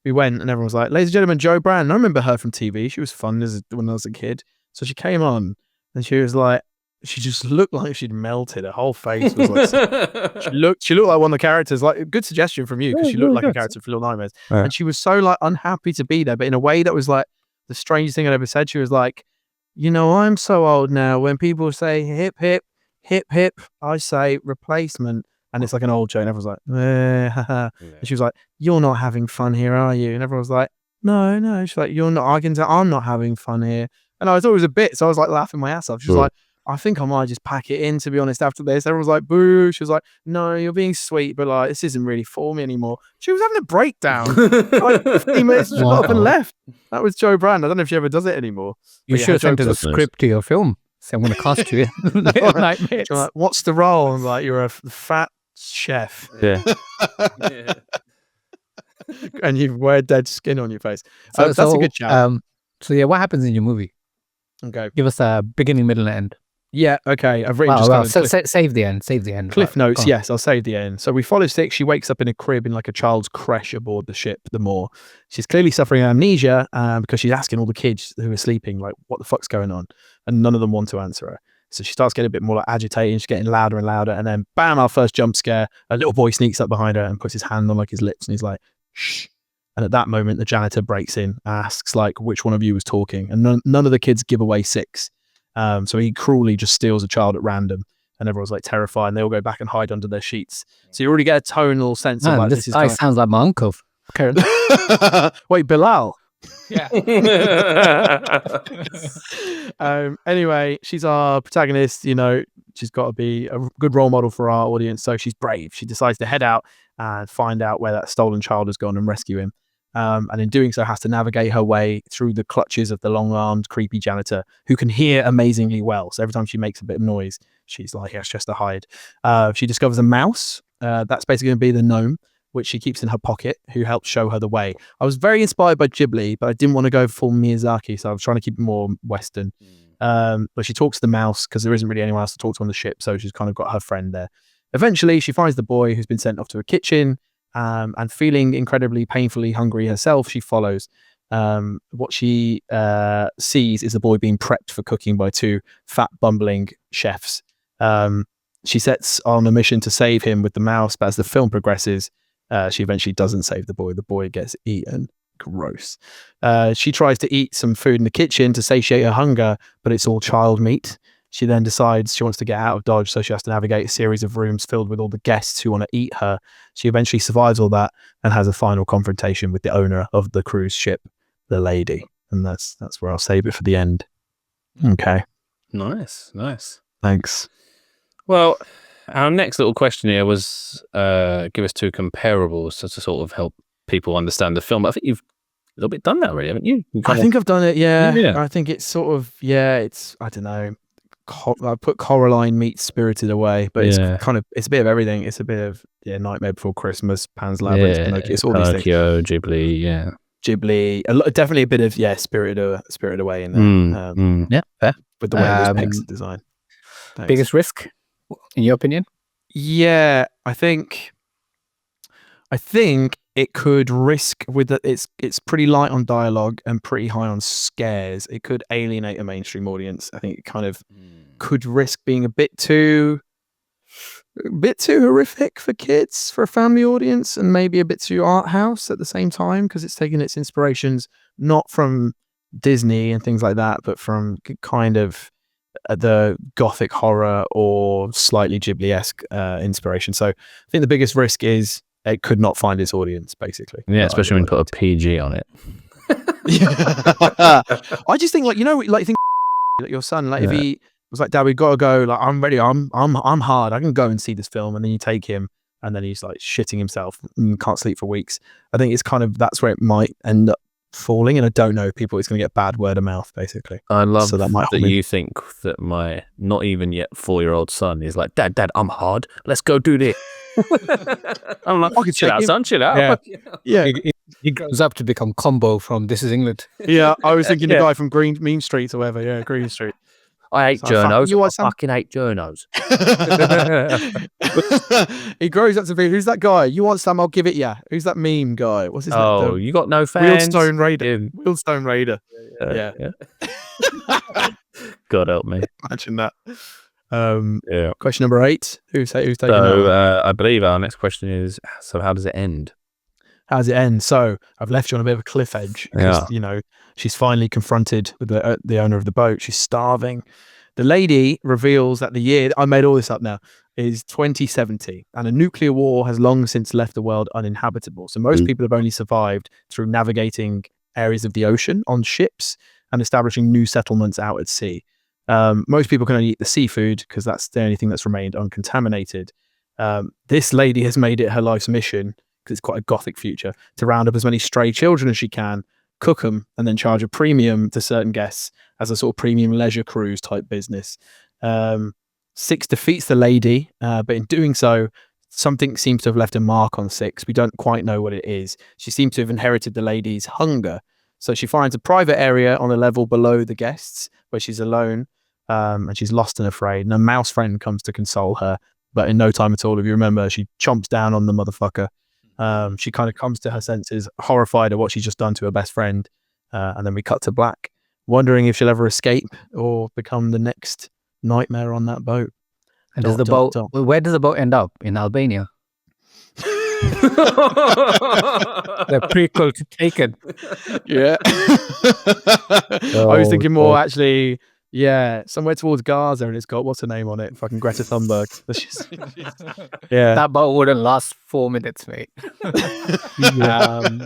we went, and everyone was like, "Ladies and gentlemen, Joe Brand." And I remember her from TV. She was fun when I was a kid. So she came on, and she was like, she just looked like she'd melted. Her whole face was like, she looked like one of the characters. Like, a good suggestion from you, because she looked like a character for Little Nightmares. And she was so like unhappy to be there, but in a way that was like the strangest thing I'd ever said. She was like, "I'm so old now. When people say hip hip, hip hip, I say replacement." And it's like an old joke, and everyone's like, and she was like, "You're not having fun here, are you?" And everyone's like, no. She's like, "You're not." I can tell I'm not having fun here. And I thought it was a bit, so I was like laughing my ass off. She was like, "I think I might just pack it in, to be honest, after this." Everyone's like, "Boo." She was like, "No, you're being sweet, but like, this isn't really for me anymore." She was having a breakdown. Like 15 minutes just got up and left. That was Joe Brand. I don't know if she ever does it anymore.
You should have sent her the script to your film. So I'm going to cast you.
Like, "What's the role?" I'm like, "You're a fat chef."
Yeah.
And you wear dead skin on your face. So that's a good shout.
What happens in your movie?
Okay.
Give us a beginning, middle, and end.
Yeah, okay. I've written
save the end. Save the end.
Cliff notes, yes, I'll save the end. So we follow Six. She wakes up in a crib in like a child's creche aboard the ship, the Moor. She's clearly suffering amnesia because she's asking all the kids who are sleeping, like, what the fuck's going on? And none of them want to answer her. So she starts getting a bit more like agitated. She's getting louder and louder. And then, bam, our first jump scare. A little boy sneaks up behind her and puts his hand on like his lips. And he's like, "Shh." And at that moment, the janitor breaks in, asks like, "Which one of you was talking?" And none of the kids give away Six. So he cruelly just steals a child at random, and everyone's like terrified, and they all go back and hide under their sheets. So you already get a tonal sense of like,
this guy sounds like my uncle. Karen.
Wait, Bilal.
Yeah.
Anyway, she's our protagonist. She's got to be a good role model for our audience. So she's brave. She decides to head out and find out where that stolen child has gone and rescue him. And in doing so, has to navigate her way through the clutches of the long-armed, creepy janitor, who can hear amazingly well. So every time she makes a bit of noise, she's like, "Yes, just to hide." She discovers a mouse. That's basically going to be the gnome, which she keeps in her pocket, who helps show her the way. I was very inspired by Ghibli, but I didn't want to go full Miyazaki, so I was trying to keep it more Western. But she talks to the mouse because there isn't really anyone else to talk to on the ship, so she's kind of got her friend there. Eventually, she finds the boy who's been sent off to a kitchen, and feeling incredibly painfully hungry herself, she follows. What she sees is the boy being prepped for cooking by two fat, bumbling chefs. She sets on a mission to save him with the mouse, but as the film progresses, she eventually doesn't save the boy. The boy gets eaten. Gross. She tries to eat some food in the kitchen to satiate her hunger, but it's all child meat. She then decides she wants to get out of Dodge, so she has to navigate a series of rooms filled with all the guests who want to eat her. She eventually survives all that and has a final confrontation with the owner of the cruise ship, the lady. And that's where I'll save it for the end. Okay.
Nice.
Thanks.
Well, our next little question here was give us 2 comparables to sort of help people understand the film. I think you've a little bit done that already, haven't you?
I think I've done it, yeah.
Yeah.
I think it's sort of, it's, I don't know. I put Coraline meets Spirited Away, but it's a bit of everything. It's a bit of Nightmare Before Christmas, Pan's Labyrinth, Pinocchio, it's all these things.
Pinocchio, Ghibli,
Ghibli, definitely a bit of Spirited Away in there.
Yeah, fair.
With the way it was Pixar design. Thanks.
Biggest risk, in your opinion?
Yeah, I think it could risk with it's pretty light on dialogue and pretty high on scares. It could alienate a mainstream audience. I think it kind of could risk being a bit too horrific for kids, for a family audience, and maybe a bit too art house at the same time, because it's taking its inspirations not from Disney and things like that, but from kind of the gothic horror or slightly Ghibli-esque inspiration. So I think the biggest risk is it could not find its audience, basically.
Yeah, especially when you put a PG on it.
I just think, think like your son, if he was like, Dad, we gotta go, like, I'm ready, I'm hard, I can go and see this film, and then you take him and then he's like shitting himself and can't sleep for weeks. I think it's kind of, that's where it might end up falling, and I don't know, it's going to get bad word of mouth, basically.
I love that you think that my not even yet 4-year-old son is like, Dad, I'm hard, let's go do this. I'm like, okay, chill out, son, chill out.
Yeah.
He grows up to become Combo from This Is England.
Yeah, I was thinking the guy from Mean Streets or whatever. Yeah, Green Street.
I hate journos. I fucking hate journos.
He grows up to be, who's that guy? You want some? I'll give it ya. Who's that meme guy? What's his name?
Oh, you got no fans?
Wheelstone Raider. Yeah.
God help me.
Imagine that. Question number 8. Who's taking
So I believe our next question is, so how does it end?
How does it end? So I've left you on a bit of a cliff edge. Because, she's finally confronted with the owner of the boat. She's starving. The lady reveals that the year, I made all this up now, is 2070, and a nuclear war has long since left the world uninhabitable. So most people have only survived through navigating areas of the ocean on ships and establishing new settlements out at sea. Most people can only eat the seafood because that's the only thing that's remained uncontaminated. This lady has made it her life's mission, because it's quite a gothic future, to round up as many stray children as she can, cook them, and then charge a premium to certain guests as a sort of premium leisure cruise type business. 6 defeats the lady, but in doing so, something seems to have left a mark on 6. We don't quite know what it is. She seems to have inherited the lady's hunger. So she finds a private area on a level below the guests where she's alone, and she's lost and afraid. And a mouse friend comes to console her, but in no time at all, if you remember, she chomps down on the motherfucker. She kind of comes to her senses, horrified at what she's just done to her best friend, and then we cut to black, wondering if she'll ever escape or become the next nightmare on that boat.
And does the boat? Where does the boat end up? In Albania. The prequel to Taken.
Yeah. I was thinking more actually. Yeah, somewhere towards Gaza, and it's got, what's her name on it? Fucking Greta Thunberg. Yeah.
That boat wouldn't last 4 minutes, mate. I'm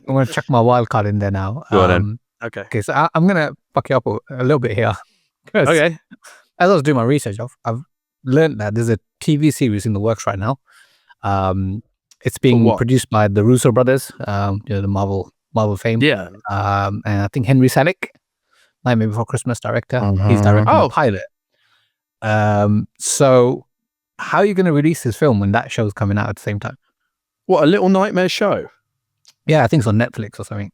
going to chuck my wild card in there now.
Go on.
Okay, so I'm going to fuck you up a little bit here.
Okay.
As I was doing my research, I've learned that there's a TV series in the works right now. It's being produced by the Russo brothers, the Marvel fame.
Yeah.
And I think Henry Selick, Nightmare Before Christmas director, he's directing the pilot. So how are you going to release this film when that show's coming out at the same time?
What, a Little Nightmare show?
Yeah, I think it's on Netflix or something.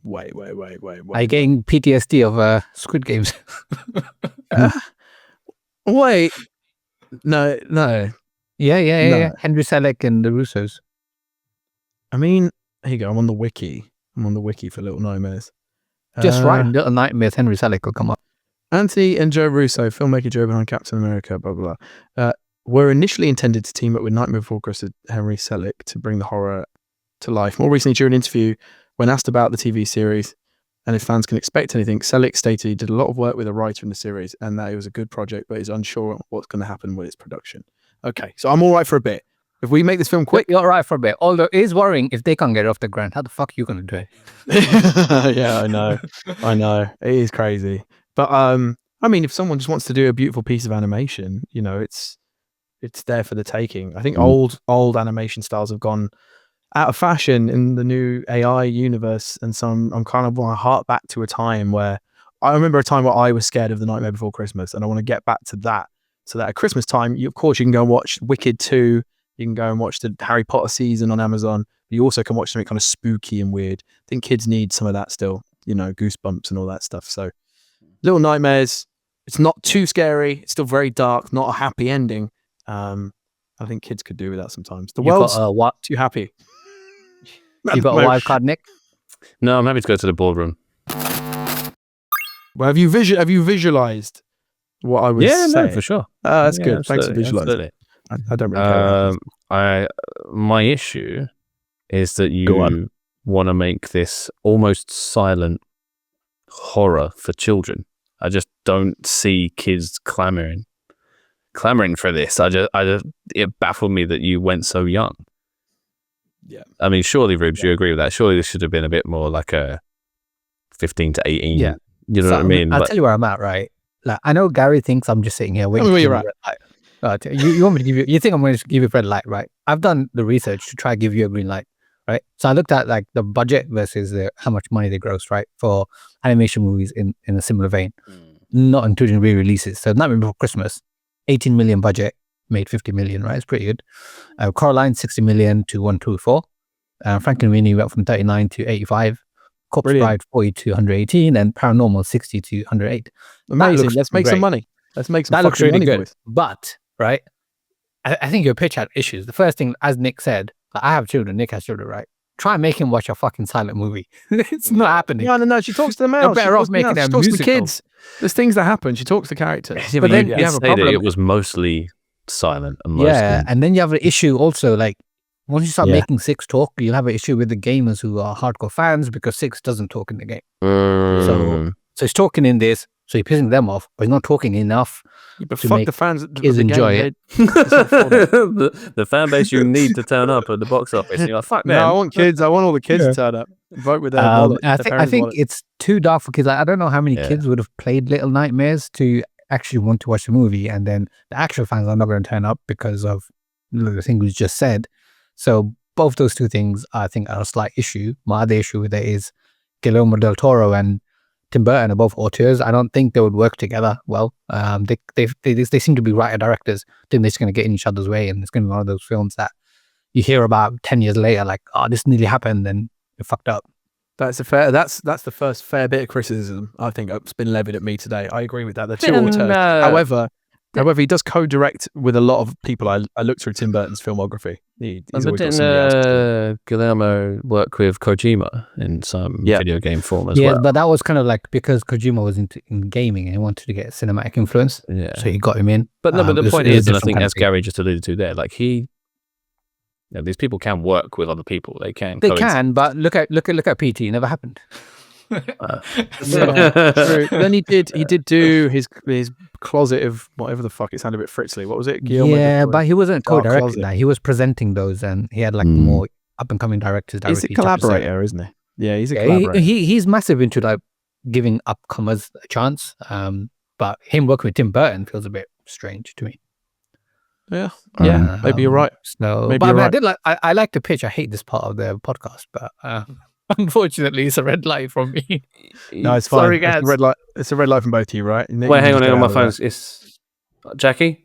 Wait.
Are you getting PTSD of Squid Games?
Wait. No.
Yeah. Henry Selick and the Russos.
I mean, here you go. I'm on the wiki for Little Nightmares.
Just write Little Nightmares, Henry Selick will come up.
Anthony and Joe Russo, filmmaker Joe behind Captain America, blah, blah, blah, were initially intended to team up with Nightmare Before Christmas Henry Selick to bring the horror to life. More recently, during an interview when asked about the TV series and if fans can expect anything, Selick stated he did a lot of work with a writer in the series and that it was a good project, but is unsure what's going to happen with its production. Okay, so I'm all right for a bit. If we make this film quick,
you're all right for a bit. Although it is worrying if they can't get it off the ground. How the fuck are you going to do it?
Yeah, I know. It is crazy. But I mean, if someone just wants to do a beautiful piece of animation, you know, it's there for the taking. I think old animation styles have gone out of fashion in the new AI universe, and so I'm kind of want to hark back to a time where I remember a time where I was scared of The Nightmare Before Christmas, and I want to get back to that. So that at Christmas time, of course, you can go and watch Wicked 2. You can go and watch the Harry Potter season on Amazon. But you also can watch something kind of spooky and weird. I think kids need some of that still, you know, goosebumps and all that stuff. So Little Nightmares, it's not too scary. It's still very dark, not a happy ending. I think kids could do with that sometimes. The world's too happy.
You got a wild card, Nick?
No, I'm happy to go to the boardroom.
Well, have you visualized what I was saying?
Yeah, no, for sure.
That's good. Thanks for visualizing. I don't really care.
My issue is that you want to make this almost silent horror for children. I just don't see kids clamoring for this. It baffled me that you went so young.
Yeah.
I mean, surely, Rubes, you agree with that? Surely this should have been a bit more like a 15 to 18.
Yeah.
You know what I mean?
I'll tell you where I'm at, right? Like, I know Gary thinks I'm just sitting here waiting.
Tell me where you're at.
You want me to give you? You think I'm going to give you a red light, right? I've done the research to try to give you a green light, right? So I looked at like the budget versus how much money they grossed, right, for animation movies in a similar vein, not including re-releases. So Nightmare Before Christmas, 18 million budget, made 50 million, right? It's pretty good. Coraline, 60 million to 124. Frankenweenie went from 39 to 85. Corpse Bride, 40 to 118, and Paranormal, 60 to 108.
Amazing. Let's make some money. Let's make some
that looks really
money,
good.
Boys.
But, right, I think your pitch had issues. The first thing, as Nick said, I have children, Nick has children, right? Try and make him watch a fucking silent movie. It's not happening.
Yeah, no, she talks to the mouse.
You're better off making them musical.
To the kids. There's things that happen. She talks to characters.
Yeah, but then you have a problem. It was mostly silent. And
and then you have an issue also, like, once you start making Six talk, you'll have an issue with the gamers who are hardcore fans because Six doesn't talk in the game. So he's talking in this, so you're pissing them off, but he's not talking enough.
Yeah, but fuck the fans
is enjoy it.
The fan base you need to turn up at the box office. You're like, fuck them.
No, I want kids. I want all the kids to turn up. Vote with their wallet.
I think it's too dark for kids. Like, I don't know how many kids would have played Little Nightmares to actually want to watch the movie, and then the actual fans are not going to turn up because of the thing we just said. So both those two things, I think, are a slight issue. My other issue with it is Guillermo del Toro and Tim Burton are both auteurs. I don't think they would work together well. They seem to be writer directors. I think they're just going to get in each other's way, and it's going to be one of those films that you hear about 10 years later, like, oh, this nearly happened, and it fucked up.
That's the first fair bit of criticism I think that's been levied at me today. I agree with that. They're two auteurs. However, he does co-direct with a lot of people. I looked through Tim Burton's filmography. He's always got somebody else to do.
Guillermo work with Kojima in some video game form as well.
Yeah, but that was kind of like because Kojima was in gaming and he wanted to get cinematic influence. Yeah, so he got him in.
But no, but the point is, and I think as Gary just alluded to there, like these people can work with other people. They can,
but look at PT. It never happened.
True. Then he did do his closet of whatever the fuck. It sounded a bit fritzly. What was it?
Guillermo but he wasn't co-directing that. He was presenting those, and he had like more up and coming directors.
He's a collaborator, isn't he? Yeah, he's a collaborator.
He's massive into like giving upcomers a chance. But him working with Tim Burton feels a bit strange to me.
Yeah, maybe you're right.
No, but I like the pitch. I hate this part of the podcast, but unfortunately, it's a red light from me.
No, it's fine. Sorry, guys. It's a red light from both of you, right?
Wait, hang on. My phone's. It's Jackie.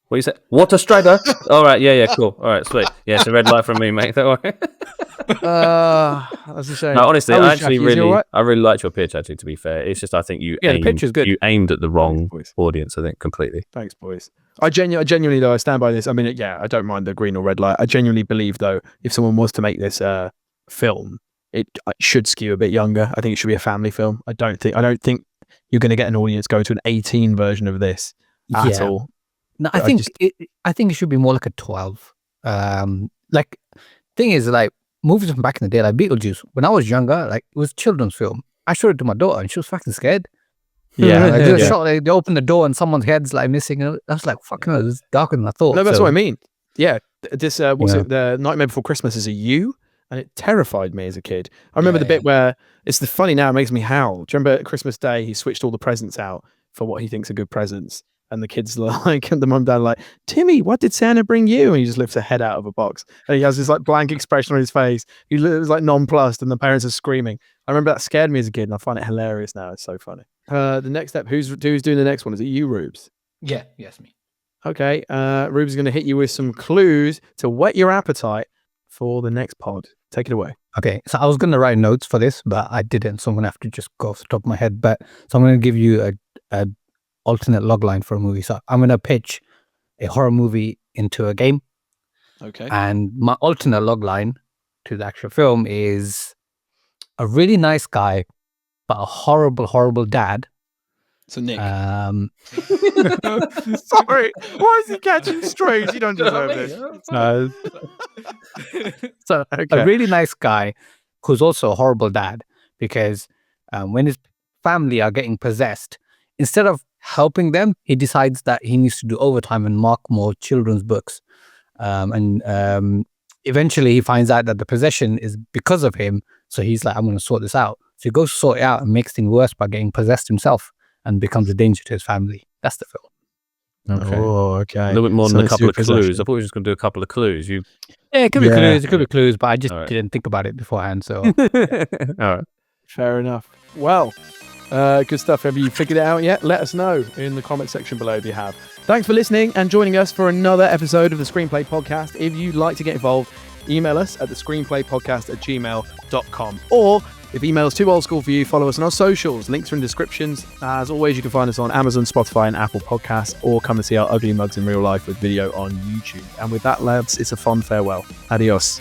What you said? Water Strider. All right. Yeah. Cool. All right. Sweet. Yeah, it's a red light from me, mate. Don't worry.
That's a shame.
No, honestly, I really liked your pitch. Actually, to be fair, it's just I think the pitch is good. You aimed at the wrong audience. I think completely.
Thanks, boys. I genuinely though, I stand by this. I mean, I don't mind the green or red light. I genuinely believe though, if someone was to make this film, it should skew a bit younger. I think it should be a family film. I don't think you're going to get an audience go to an 18 version of this at all.
No, I think it should be more like a 12. Like, thing is, like, movies from back in the day, like Beetlejuice, when I was younger, like it was a children's film. I showed it to my daughter and she was fucking scared.
Yeah.
Like, there's a shot, like, they open the door and someone's head's like missing. And I was like, fucking hell, it's darker than I thought.
No, that's
So,
what I mean. Yeah. This, what's it? The Nightmare Before Christmas is a U, and it terrified me as a kid. I remember the bit where it's the funny now, it makes me howl. Do you remember Christmas Day, he switched all the presents out for what he thinks are good presents? And the kids like, and the mum and dad are like, Timmy, what did Santa bring you? And he just lifts a head out of a box. And he has this like blank expression on his face. He was like nonplussed, and the parents are screaming. I remember that scared me as a kid, and I find it hilarious now. It's so funny. The next step, who's doing the next one? Is it you, Rubes?
Yeah, yes, me.
Okay. Rubes is going to hit you with some clues to whet your appetite for the next pod. Take it away.
Okay, so I was going to write notes for this, but I didn't. So I'm going to have to just go off the top of my head. But so I'm going to give you a alternate logline for a movie. So I'm going to pitch a horror movie into a game.
Okay.
And my alternate logline to the actual film is a really nice guy, but a horrible, horrible dad.
So Nick.
Um,
Sorry. Why is he catching strays? You don't deserve this.
No. So a really nice guy who's also a horrible dad, because when his family are getting possessed, instead of helping them, he decides that he needs to do overtime and mark more children's books. Eventually he finds out that the possession is because of him. So he's like, I'm going to sort this out. So he goes to sort it out and makes things worse by getting possessed himself and becomes a danger to his family. That's the film.
Okay.
Oh, okay.
A little bit more than a couple of clues. I thought we were just going to do a couple of clues.
Yeah, it could be clues. It could be clues, but I just didn't think about it beforehand. So,
All right.
Fair enough. Well, good stuff. Have you figured it out yet? Let us know in the comment section below if you have. Thanks for listening and joining us for another episode of the Screenplay Podcast. If you'd like to get involved, email us at thescreenplaypodcast@gmail.com. Or if email is too old school for you, follow us on our socials. Links are in descriptions. As always, you can find us on Amazon, Spotify, and Apple Podcasts, or come and see our ugly mugs in real life with video on YouTube. And with that, lads, it's a fond farewell. Adios.